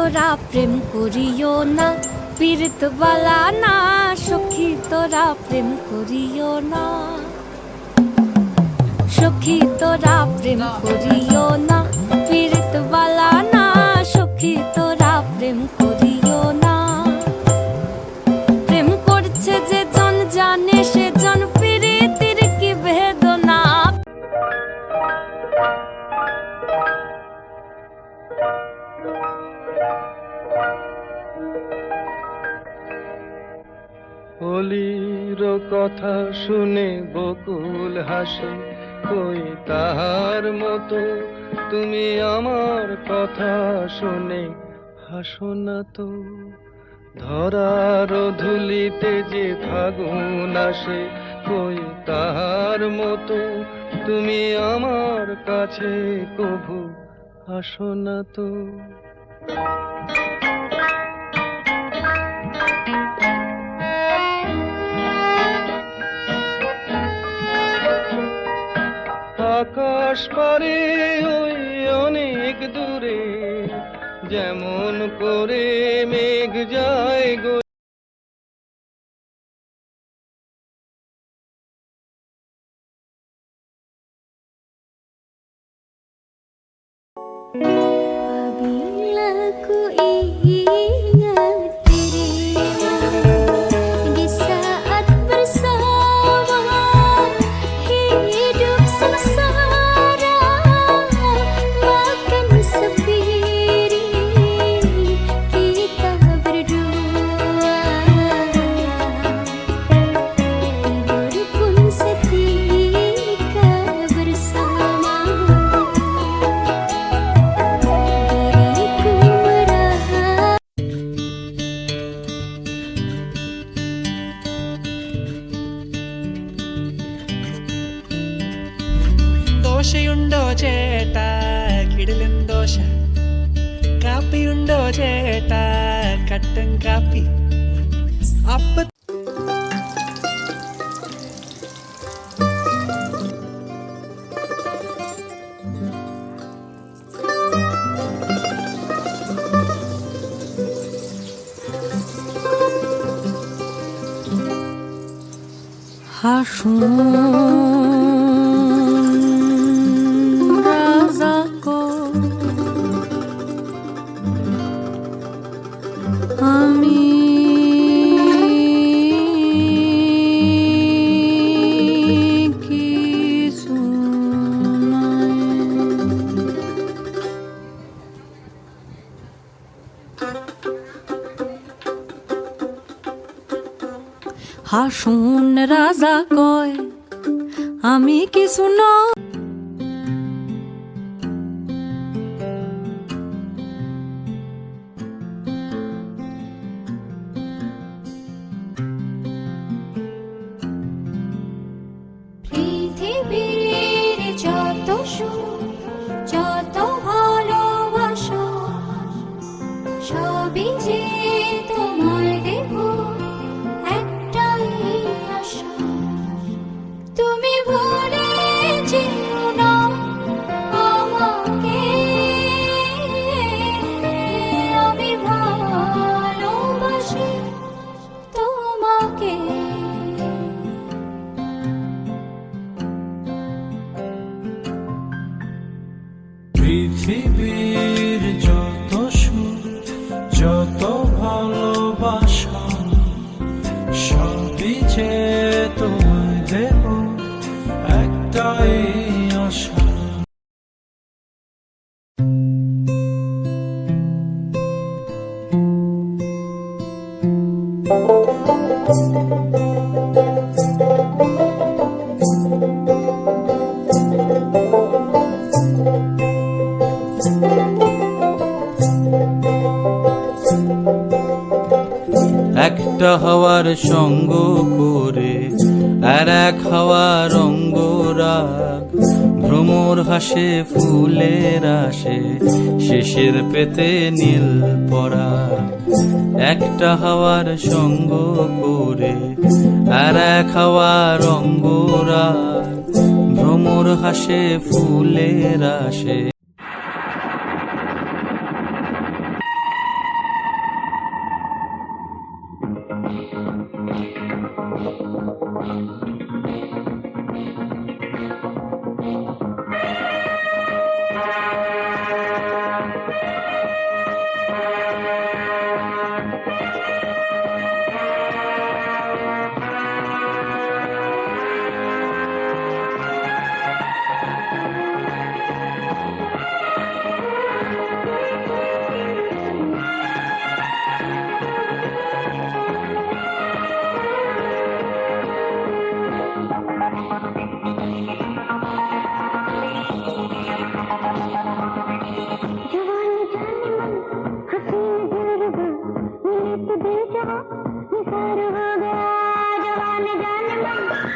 তোরা প্রেম করিও না, পীড়িত বালা না। সখী তোরা প্রেম করিও না, সখী তোরা প্রেম করিও না, পীড়িত বালা না। সখী তোরা প্রেম করিও না। প্রেম করছে যে জন জানে সে জন পীড়িতির কি বেদনা। অলির কথা শুনে বকুল হাসে, কই তাহার মতো তুমি আমার কথা শুনে হাসো না তো। ধরার ধুলিতে যে ফাগুন আসে, কই তাহার মতো তুমি আমার কাছে কভু আসো না তো। আকাশ পারে ওই অনেক দূরে, যেমন করে মেঘ যায় গো। अभी laku ingat dirimu di saat bersama, hidup sengsara makan sepiring kita berdua, tidur pun setika bersama. ദോശയുണ്ടോ ചേട്ടാ കിടിലൻ ദോശ, കാപ്പിയുണ്ടോ ചേട്ടാ കട്ടൻ കാപ്പി. അപ്പ হাসুন রাজাকো, আমি কিছু নাই। হাসুন রাজা কয় আমি কিছু নয়। পৃথিবীর যত সুখ যত ভালোবাসা সবই যে তোমায় দেব একটাই আশা। তুমি ভুলে যেও না আমাকে, আমি ভালোবাসি তোমাকে। পৃথিবীর যত সুখ যত ভালোবাসা সবই যে তোমায় দেব একটাই আশা। একটা হাওয়ার সঙ্গ করে আর এক হাওয়ার অঙ্গরাগ, ভ্রমর হাসে ফুলের আসে শেষের পেতে নীল পরাগ। একটা হাওয়ার সঙ্গ করে আর এক হাওয়ার অঙ্গরাগ, ভ্রমর হাসে ফুলের আসে। निसार हो गया जवान जान मन